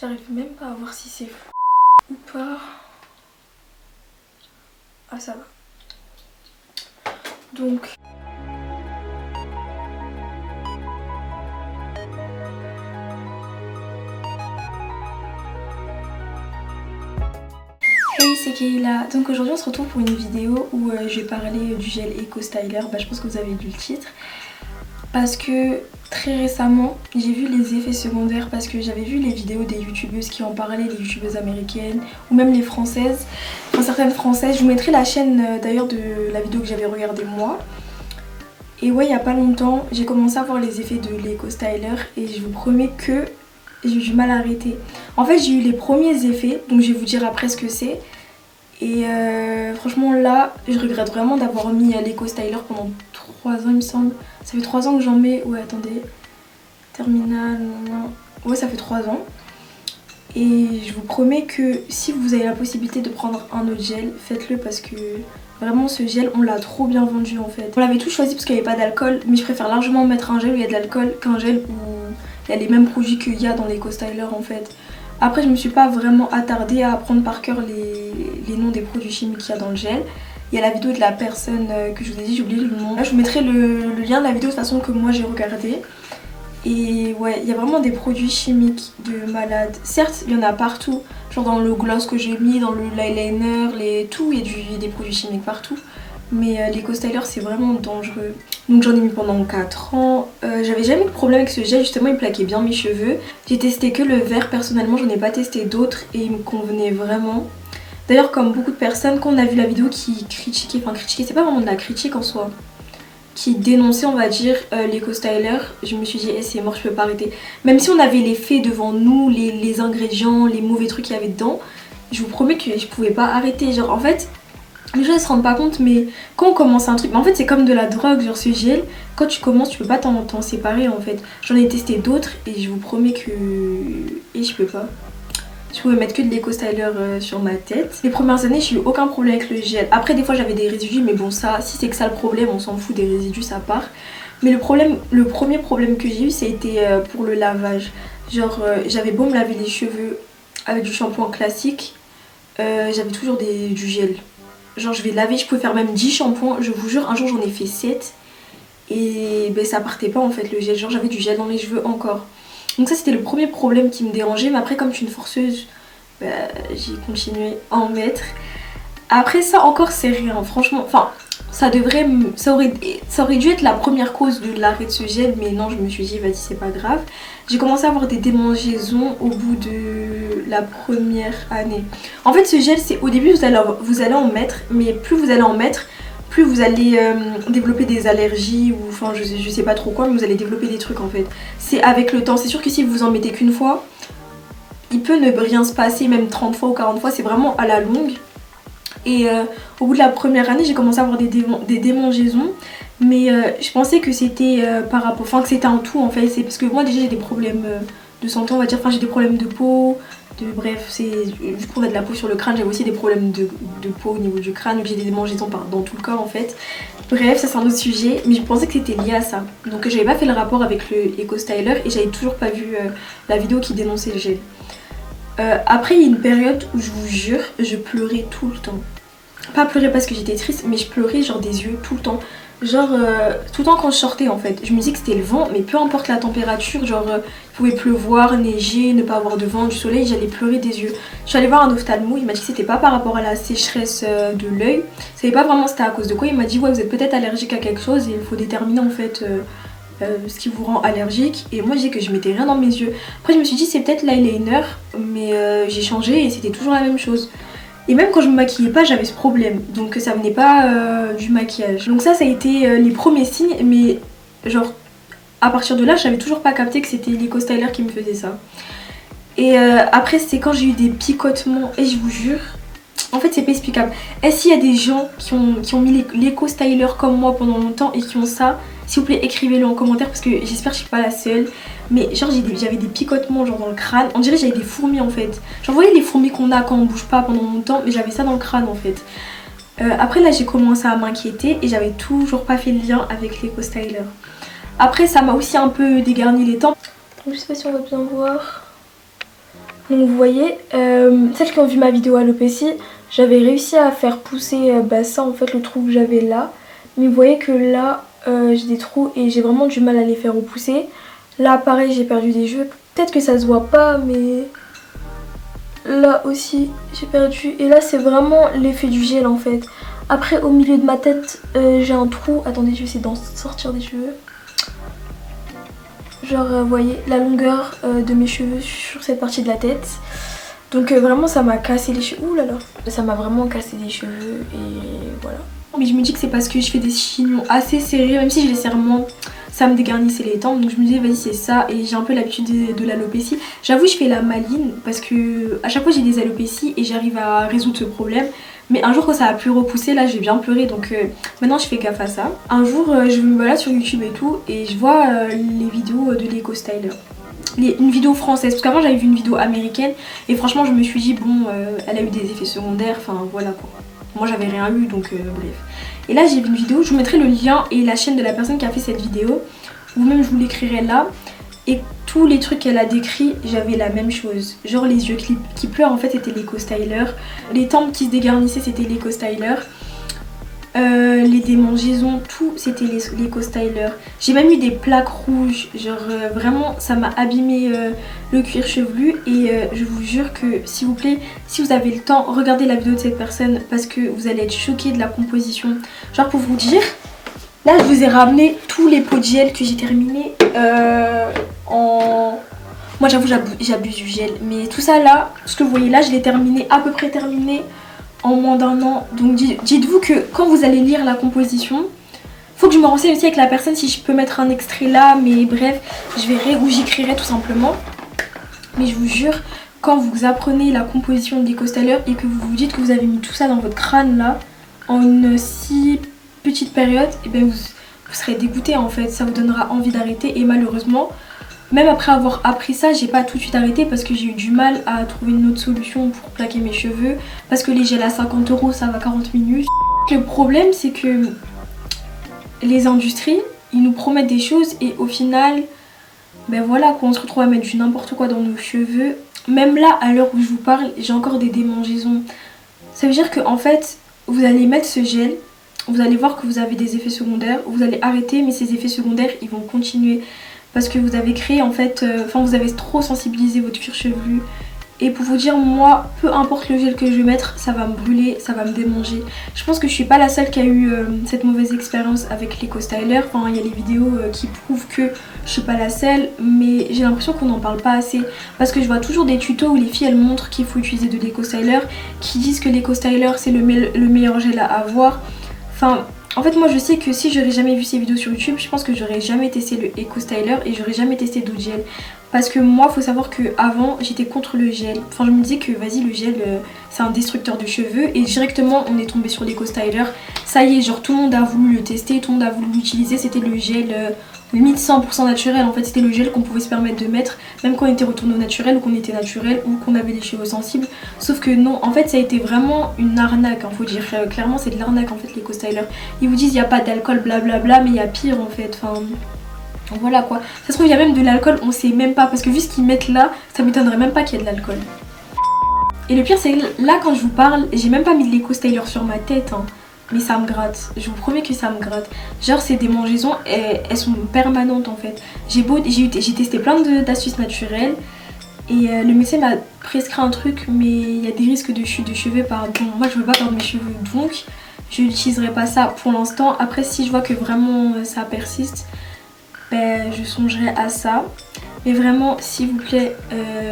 J'arrive même pas à voir si c'est fou ou pas. Ah ça va. Donc... Hey, c'est Kayla. Donc aujourd'hui on se retrouve pour une vidéo où je vais parler du gel Eco Styler. Je pense que vous avez lu le titre. Parce que très récemment j'ai vu les effets secondaires, parce que j'avais vu les vidéos des youtubeuses qui en parlaient, les youtubeuses américaines ou même les françaises, enfin certaines françaises. Je vous mettrai la chaîne d'ailleurs de la vidéo que j'avais regardée moi. Et ouais, il y a pas longtemps j'ai commencé à voir les effets de l'Eco Styler et je vous promets que j'ai eu du mal à arrêter. En fait j'ai eu les premiers effets, donc je vais vous dire après ce que c'est. Et franchement là je regrette vraiment d'avoir mis l'Eco Styler pendant 3 ans il me semble. Ça fait 3 ans que j'en mets, ouais attendez, terminal, ouais ça fait 3 ans. Et je vous promets que si vous avez la possibilité de prendre un autre gel, faites-le, parce que vraiment ce gel on l'a trop bien vendu en fait. On l'avait tous choisi parce qu'il n'y avait pas d'alcool, mais je préfère largement mettre un gel où il y a de l'alcool qu'un gel où il y a les mêmes produits qu'il y a dans l'Eco Styler en fait. Après je me suis pas vraiment attardée à apprendre par cœur les noms des produits chimiques qu'il y a dans le gel. Il y a la vidéo de la personne que je vous ai dit, j'ai oublié le nom. Là je vous mettrai le lien de la vidéo de toute façon que moi j'ai regardé. Et ouais, il y a vraiment des produits chimiques de malade. Certes, il y en a partout, genre dans le gloss que j'ai mis, dans le eyeliner, tout, il y a des produits chimiques partout. Mais l'Eco Styler c'est vraiment dangereux. Donc j'en ai mis pendant 4 ans. J'avais jamais eu de problème avec ce gel, justement il plaquait bien mes cheveux. J'ai testé que le vert personnellement, j'en ai pas testé d'autres et il me convenait vraiment. D'ailleurs comme beaucoup de personnes, quand on a vu la vidéo qui critiquait, enfin critiquait, c'est pas vraiment de la critique en soi, qui dénonçait on va dire l'Eco Styler, je me suis dit c'est mort, je peux pas arrêter. Même si on avait les faits devant nous, les ingrédients, les mauvais trucs qu'il y avait dedans, je vous promets que je pouvais pas arrêter. Genre en fait, les gens ils se rendent pas compte, mais quand on commence un truc, mais en fait c'est comme de la drogue, genre ce gel, quand tu commences tu peux pas t'en séparer en fait. J'en ai testé d'autres et je vous promets que... et je peux pas. Je pouvais mettre que de l'Eco Styler sur ma tête. Les premières années j'ai eu aucun problème avec le gel. Après des fois j'avais des résidus, mais bon ça, si c'est que ça le problème, on s'en fout des résidus, ça part. Mais le premier problème que j'ai eu c'était pour le lavage. Genre j'avais beau me laver les cheveux avec du shampoing classique, j'avais toujours du gel. Genre je vais laver, je pouvais faire même 10 shampoings, je vous jure un jour j'en ai fait 7. Et ben, ça partait pas en fait le gel, genre j'avais du gel dans les cheveux encore. Donc ça c'était le premier problème qui me dérangeait, mais après comme je suis une forceuse, bah, j'ai continué à en mettre. Après ça encore c'est rien, franchement, enfin ça aurait dû être la première cause de l'arrêt de ce gel, mais non, je me suis dit vas-y c'est pas grave. J'ai commencé à avoir des démangeaisons au bout de la première année. En fait ce gel c'est au début vous allez en mettre, mais plus vous allez en mettre, plus vous allez développer des allergies ou enfin je sais pas trop quoi, mais vous allez développer des trucs en fait. C'est avec le temps, c'est sûr que si vous en mettez qu'une fois, il peut ne rien se passer, même 30 fois ou 40 fois, c'est vraiment à la longue. Et au bout de la première année j'ai commencé à avoir des démangeaisons, mais je pensais que c'était par rapport, enfin que c'était un tout en fait. C'est parce que moi déjà j'ai des problèmes de santé on va dire, enfin j'ai des problèmes de peau. Bref, vu qu'on a de la peau sur le crâne, j'avais aussi des problèmes de peau au niveau du crâne, vu que j'ai des démangeaisons dans tout le corps en fait. Bref, ça c'est un autre sujet, mais je pensais que c'était lié à ça. Donc j'avais pas fait le rapport avec le Eco Styler et j'avais toujours pas vu la vidéo qui dénonçait le gel. Après il y a une période où je vous jure, je pleurais tout le temps. Pas pleurer parce que j'étais triste, mais je pleurais genre des yeux tout le temps. Genre tout le temps quand je sortais en fait, je me disais que c'était le vent, mais peu importe la température, genre il pouvait pleuvoir, neiger, ne pas avoir de vent, du soleil, j'allais pleurer des yeux. Je suis allée voir un ophtalmo, il m'a dit que c'était pas par rapport à la sécheresse de l'œil, je savais pas vraiment c'était à cause de quoi. Il m'a dit ouais vous êtes peut-être allergique à quelque chose et il faut déterminer en fait ce qui vous rend allergique. Et moi j'ai dit que je mettais rien dans mes yeux. Après je me suis dit c'est peut-être l'eyeliner, mais j'ai changé et c'était toujours la même chose. Et même quand je me maquillais pas j'avais ce problème, donc ça venait pas du maquillage. Donc ça a été les premiers signes, mais genre à partir de là j'avais toujours pas capté que c'était l'Eco Styler qui me faisait ça. Et après c'est quand j'ai eu des picotements, et je vous jure, en fait c'est pas explicable. Est-ce qu'il y a des gens qui ont mis l'Eco Styler comme moi pendant longtemps et qui ont ça? S'il vous plaît écrivez-le en commentaire parce que j'espère que je suis pas la seule. Mais genre j'avais des picotements genre dans le crâne, on dirait que j'avais des fourmis en fait. Genre vous voyez les fourmis qu'on a quand on bouge pas pendant longtemps, mais j'avais ça dans le crâne en fait. Après là j'ai commencé à m'inquiéter et j'avais toujours pas fait le lien avec l'Eco Styler. Après ça m'a aussi un peu dégarni les tempes. Je sais pas si on va bien voir. Donc vous voyez, celles qui ont vu ma vidéo alopécie, j'avais réussi à faire pousser ça en fait, le trou que j'avais là. Mais vous voyez que là j'ai des trous et j'ai vraiment du mal à les faire repousser. Là pareil, j'ai perdu des cheveux, peut-être que ça se voit pas, mais là aussi j'ai perdu. Et là c'est vraiment l'effet du gel en fait. Après au milieu de ma tête j'ai un trou, attendez je vais essayer d'en sortir des cheveux. Genre vous voyez la longueur de mes cheveux sur cette partie de la tête. Donc vraiment ça m'a cassé les cheveux. Ouh là là. Ça m'a vraiment cassé les cheveux et voilà. Mais je me dis que c'est parce que je fais des chignons assez serrés. Même si je les serre moins, ça me dégarnissait les tempes. Donc je me disais vas-y c'est ça. Et j'ai un peu l'habitude de l'alopécie. J'avoue je fais la maline parce que à chaque fois j'ai des alopécies et j'arrive à résoudre ce problème. Mais un jour quand ça a plus repoussé, là j'ai bien pleuré, donc maintenant je fais gaffe à ça. Un jour je me balade sur YouTube et tout et je vois les vidéos de l'Eco Styler. Une vidéo française, parce qu'avant j'avais vu une vidéo américaine et franchement je me suis dit bon elle a eu des effets secondaires, enfin voilà quoi. Moi j'avais rien eu donc bref. Et là j'ai vu une vidéo, je vous mettrai le lien et la chaîne de la personne qui a fait cette vidéo, ou même je vous l'écrirai là. Et tous les trucs qu'elle a décrits, j'avais la même chose. Genre les yeux qui pleurent en fait c'était l'Eco Styler. Les tempes qui se dégarnissaient c'était l'Eco Styler. Les démangeaisons, tout c'était l'Eco Styler. J'ai même eu des plaques rouges. Genre vraiment ça m'a abîmé le cuir chevelu. Et je vous jure que s'il vous plaît, si vous avez le temps, regardez la vidéo de cette personne parce que vous allez être choqués de la composition. Genre pour vous dire... Là je vous ai ramené tous les pots de gel que j'ai terminé en... Moi j'avoue j'abuse du gel. Mais tout ça là, ce que vous voyez là, je l'ai terminé, à peu près terminé en moins d'un an. Donc dites-vous que quand vous allez lire la composition, faut que je me renseigne aussi avec la personne si je peux mettre un extrait là. Mais bref, je verrai ou j'écrirai tout simplement. Mais je vous jure, quand vous apprenez la composition de l'Eco Styler et que vous vous dites que vous avez mis tout ça dans votre crâne là, en une si... petite période, et bien vous serez dégoûté en fait, ça vous donnera envie d'arrêter. Et malheureusement, même après avoir appris ça, j'ai pas tout de suite arrêté parce que j'ai eu du mal à trouver une autre solution pour plaquer mes cheveux, parce que les gels à 50 € ça va 40 minutes. Le problème c'est que les industries, ils nous promettent des choses et au final, ben voilà quoi, on se retrouve à mettre du n'importe quoi dans nos cheveux. Même là, à l'heure où je vous parle, j'ai encore des démangeaisons. Ça veut dire que en fait, vous allez mettre ce gel, vous allez voir que vous avez des effets secondaires, vous allez arrêter mais ces effets secondaires ils vont continuer parce que vous avez créé en fait, vous avez trop sensibilisé votre cuir chevelu. Et pour vous dire, moi, peu importe le gel que je vais mettre, ça va me brûler, ça va me démanger. Je pense que je suis pas la seule qui a eu cette mauvaise expérience avec l'Eco Styler. Enfin, il y a les vidéos qui prouvent que je suis pas la seule, mais j'ai l'impression qu'on n'en parle pas assez. Parce que je vois toujours des tutos où les filles elles montrent qu'il faut utiliser de l'Eco Styler, qui disent que l'Eco Styler c'est le meilleur gel à avoir. Enfin, en fait moi je sais que si j'aurais jamais vu ces vidéos sur YouTube, je pense que j'aurais jamais testé le Eco Styler et j'aurais jamais testé d'autres gels. Parce que moi faut savoir que avant j'étais contre le gel. Enfin je me disais que vas-y le gel c'est un destructeur de cheveux. Et directement on est tombé sur l'Eco Styler. Ça y est, genre tout le monde a voulu le tester, tout le monde a voulu l'utiliser. C'était le gel limite 100% naturel. En fait c'était le gel qu'on pouvait se permettre de mettre même quand on était retourné au naturel ou qu'on était naturel ou qu'on avait des cheveux sensibles. Sauf que non, en fait ça a été vraiment une arnaque, hein, faut dire clairement c'est de l'arnaque en fait l'Eco Styler. Ils vous disent il n'y a pas d'alcool blablabla mais il y a pire en fait. Enfin voilà quoi. Ça se trouve il y a même de l'alcool, on sait même pas parce que vu ce qu'ils mettent là, ça m'étonnerait même pas qu'il y ait de l'alcool. Et le pire c'est que là quand je vous parle, j'ai même pas mis de l'Eco Styler sur ma tête hein. Mais ça me gratte, je vous promets que ça me gratte. Genre ces démangeaisons, elles sont permanentes en fait. J'ai testé plein d'astuces naturelles. Et le médecin m'a prescrit un truc, mais il y a des risques de chute de cheveux. Moi je veux pas perdre mes cheveux, donc je n'utiliserai pas ça pour l'instant. Après si je vois que vraiment ça persiste, ben, je songerai à ça. Mais vraiment s'il vous plaît,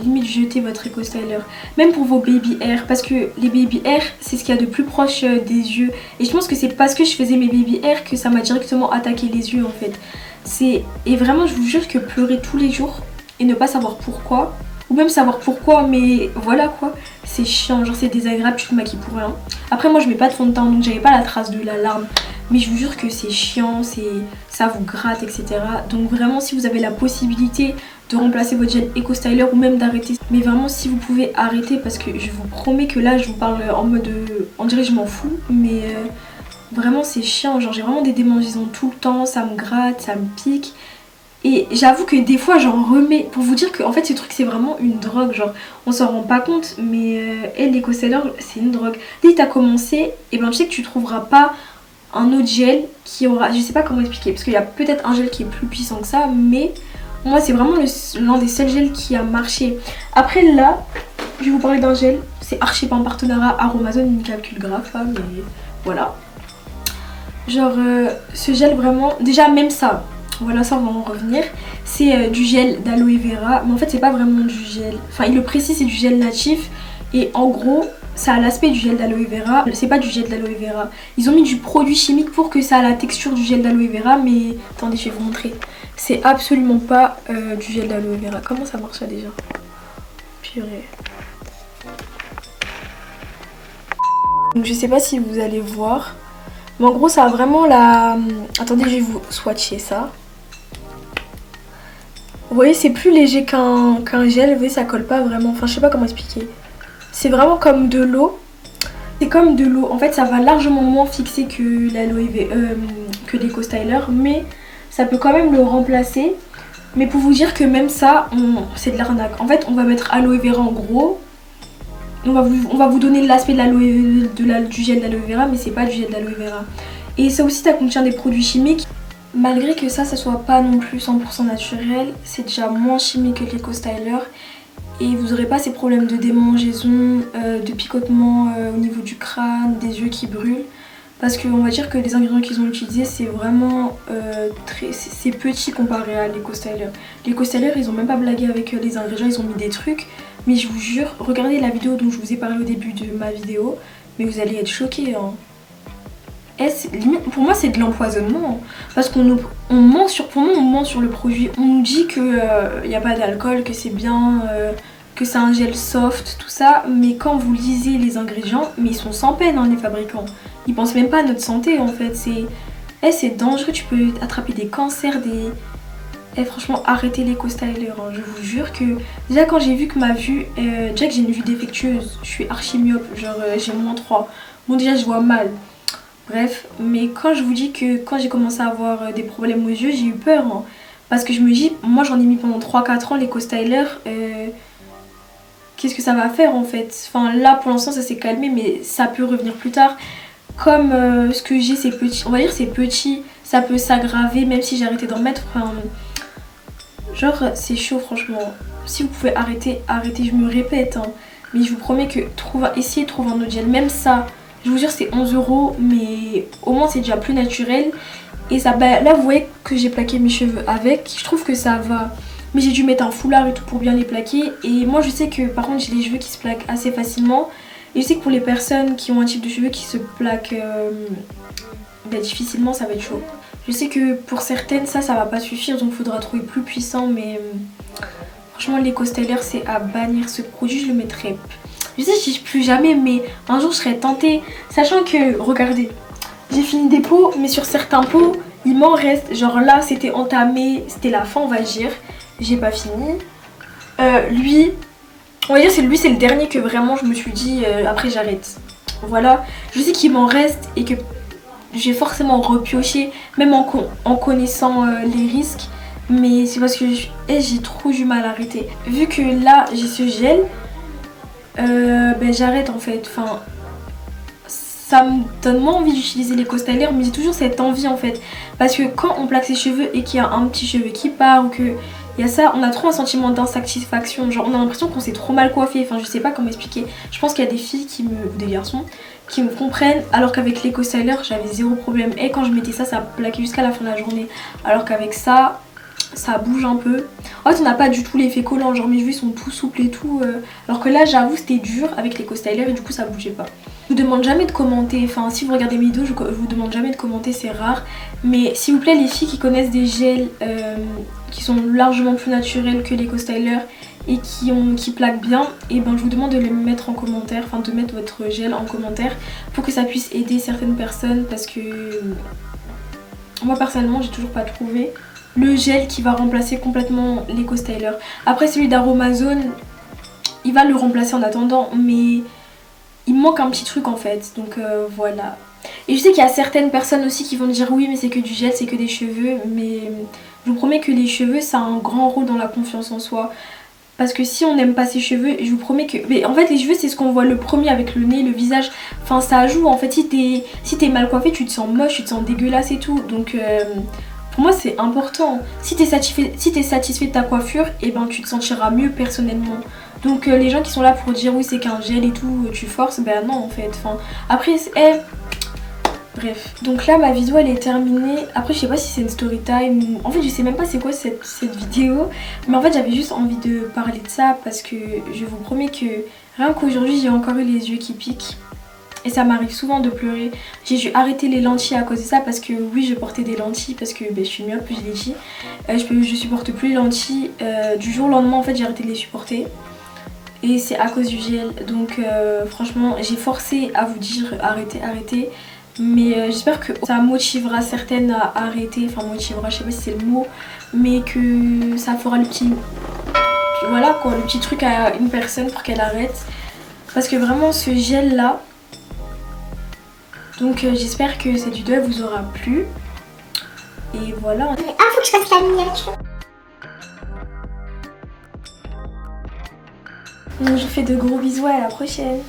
limite jetez votre Eco Styler. Même pour vos baby hair, parce que les baby hair c'est ce qu'il y a de plus proche des yeux. Et je pense que c'est parce que je faisais mes baby hair que ça m'a directement attaqué les yeux en fait. Et vraiment je vous jure que pleurer tous les jours et ne pas savoir pourquoi, ou même savoir pourquoi mais voilà quoi, c'est chiant, genre c'est désagréable, tu te maquilles pour rien. Après moi je mets pas de fond de teint donc j'avais pas la trace de la larme. Mais je vous jure que c'est chiant, ça vous gratte etc. Donc vraiment si vous avez la possibilité de remplacer votre gel Eco Styler ou même d'arrêter. Mais vraiment si vous pouvez arrêter parce que je vous promets que là je vous parle en mode... on dirait que je m'en fous mais vraiment c'est chiant. Genre j'ai vraiment des démangeaisons tout le temps, ça me gratte, ça me pique. Et j'avoue que des fois j'en remets, pour vous dire que en fait ce truc c'est vraiment une drogue, genre on s'en rend pas compte, mais elle les co-sellers c'est une drogue. Dès que t'as commencé, et ben je sais que tu trouveras pas un autre gel qui aura, je sais pas comment expliquer, parce qu'il y a peut-être un gel qui est plus puissant que ça, mais moi c'est vraiment l'un des seuls gels qui a marché. Après là, je vais vous parler d'un gel, c'est archi pas un partenariat Aromazone, une calcul grave, hein, mais voilà. Genre ce gel vraiment, déjà même ça, voilà ça on va en revenir, c'est du gel d'aloe vera, mais en fait c'est pas vraiment du gel, enfin il le précise c'est du gel natif et en gros ça a l'aspect du gel d'aloe vera, c'est pas du gel d'aloe vera, ils ont mis du produit chimique pour que ça a la texture du gel d'aloe vera, mais attendez je vais vous montrer, c'est absolument pas du gel d'aloe vera. Comment ça marche ça déjà? Purée. Donc je sais pas si vous allez voir, mais en gros ça a vraiment la... Attendez, je vais vous swatcher ça. Vous voyez c'est plus léger qu'un gel, vous voyez ça colle pas vraiment, enfin je sais pas comment expliquer. C'est vraiment comme de l'eau. C'est comme de l'eau, en fait ça va largement moins fixer que que l'Eco Styler, mais ça peut quand même le remplacer. Mais pour vous dire que même ça, c'est de l'arnaque. En fait on va mettre aloe vera en gros. On va vous donner l'aspect du gel d'aloe vera, mais c'est pas du gel d'aloe vera. Et ça aussi, ça contient des produits chimiques. Malgré que ça soit pas non plus 100% naturel, c'est déjà moins chimique que l'Eco Styler. Et vous n'aurez pas ces problèmes de démangeaison, de picotement au niveau du crâne, des yeux qui brûlent. Parce qu'on va dire que les ingrédients qu'ils ont utilisés, c'est vraiment c'est petit comparé à l'Eco Styler. L'Eco Styler, ils ont même pas blagué avec les ingrédients, ils ont mis des trucs. Mais je vous jure, regardez la vidéo dont je vous ai parlé au début de ma vidéo, mais vous allez être choqués. Hein. Pour moi c'est de l'empoisonnement, parce pour moi on ment sur le produit. On nous dit qu'il n'y a pas d'alcool, que c'est bien, que c'est un gel soft, tout ça. Mais quand vous lisez les ingrédients, mais ils sont sans peine hein, les fabricants. Ils pensent même pas à notre santé en fait. C'est dangereux, tu peux attraper des cancers, des... franchement arrêtez l'Eco Styler, hein. Je vous jure que déjà quand j'ai vu que ma vue, déjà que j'ai une vue défectueuse, je suis archi myope, genre j'ai -3. Bon déjà je vois mal, bref, mais quand je vous dis que quand j'ai commencé à avoir des problèmes aux yeux, j'ai eu peur hein. Parce que je me dis, moi j'en ai mis pendant 3-4 ans l'Eco Styler, qu'est-ce que ça va faire en fait? Enfin là pour l'instant ça s'est calmé, mais ça peut revenir plus tard. Comme ce que j'ai c'est petit, on va dire c'est petit, ça peut s'aggraver même si j'ai arrêté d'en mettre. Enfin, genre c'est chaud franchement. Si vous pouvez arrêter, arrêtez, je me répète. Hein. Mais je vous promets que essayez de trouver un autre gel. Même ça, je vous jure c'est 11 €, mais au moins c'est déjà plus naturel. Et ça, bah, là vous voyez que j'ai plaqué mes cheveux avec. Je trouve que ça va. Mais j'ai dû mettre un foulard et tout pour bien les plaquer. Et moi je sais que par contre j'ai les cheveux qui se plaquent assez facilement. Et je sais que pour les personnes qui ont un type de cheveux qui se plaquent bah, difficilement, ça va être chaud. Je sais que pour certaines ça va pas suffire, donc il faudra trouver plus puissant, mais franchement l'Eco Styler c'est à bannir. Ce produit je le mettrai, je sais je dis plus jamais, mais un jour je serais tentée, sachant que regardez, j'ai fini des pots, mais sur certains pots il m'en reste, genre là c'était entamé, c'était la fin on va dire, j'ai pas fini. Lui, on va dire lui c'est le dernier que vraiment je me suis dit après j'arrête. Voilà, je sais qu'il m'en reste et que j'ai forcément repioché, même en connaissant les risques. Mais c'est parce que j'ai trop du mal à arrêter. Vu que là j'ai ce gel, ben j'arrête en fait. Enfin, ça me donne moins envie d'utiliser l'Eco Styler, mais j'ai toujours cette envie en fait. Parce que quand on plaque ses cheveux et qu'il y a un petit cheveu qui part ou que il y a ça, on a trop un sentiment d'insatisfaction. Genre on a l'impression qu'on s'est trop mal coiffé. Enfin je sais pas comment expliquer. Je pense qu'il y a des filles ou des garçons qui me comprennent, alors qu'avec l'Eco Styler j'avais zéro problème. Et quand je mettais ça, ça plaquait jusqu'à la fin de la journée. Alors qu'avec ça bouge un peu. En fait on n'a pas du tout l'effet collant, genre mes cheveux sont tout souples et tout. Alors que là j'avoue c'était dur avec l'Eco Styler et du coup ça bougeait pas. Je vous demande jamais de commenter, enfin si vous regardez mes vidéos je vous demande jamais de commenter, c'est rare. Mais s'il vous plaît les filles qui connaissent des gels qui sont largement plus naturels que l'Eco Styler et qui plaquent bien, et ben je vous demande de les mettre en commentaire, enfin de mettre votre gel en commentaire pour que ça puisse aider certaines personnes, parce que moi personnellement j'ai toujours pas trouvé le gel qui va remplacer complètement l'Eco Styler. Après celui d'Aromazone il va le remplacer en attendant, mais il me manque un petit truc en fait, donc voilà. Et je sais qu'il y a certaines personnes aussi qui vont me dire oui mais c'est que du gel, c'est que des cheveux, mais Je vous promets que les cheveux ça a un grand rôle dans la confiance en soi. Parce que si on n'aime pas ses cheveux, je vous promets que... Mais en fait les cheveux c'est ce qu'on voit le premier avec le nez, le visage. Enfin ça joue en fait, si t'es mal coiffé tu te sens moche, tu te sens dégueulasse et tout. Donc pour moi c'est important. Si t'es satisfait de ta coiffure, et ben tu te sentiras mieux personnellement. Donc les gens qui sont là pour dire oui c'est qu'un gel et tout, tu forces, ben non en fait. Enfin, après bref, donc là ma vidéo elle est terminée. Après je sais pas si c'est une story time ou... En fait je sais même pas c'est quoi cette vidéo. Mais en fait j'avais juste envie de parler de ça parce que je vous promets que rien qu'aujourd'hui j'ai encore eu les yeux qui piquent. Et ça m'arrive souvent de pleurer. J'ai dû arrêter les lentilles à cause de ça parce que oui je portais des lentilles parce que je suis myope, je l'ai dit. Je supporte plus les lentilles. Du jour au lendemain en fait j'ai arrêté de les supporter. Et c'est à cause du gel. Donc franchement j'ai forcé à vous dire arrêtez. Mais j'espère que ça motivera certaines à arrêter. Enfin motivera, je sais pas si c'est le mot. Mais que ça fera le petit... Voilà quoi, le petit truc à une personne pour qu'elle arrête. Parce que vraiment ce gel là... Donc j'espère que cette vidéo vous aura plu. Et voilà. Ah, faut que je fasse la miniature. Donc je vous fais de gros bisous, à la prochaine.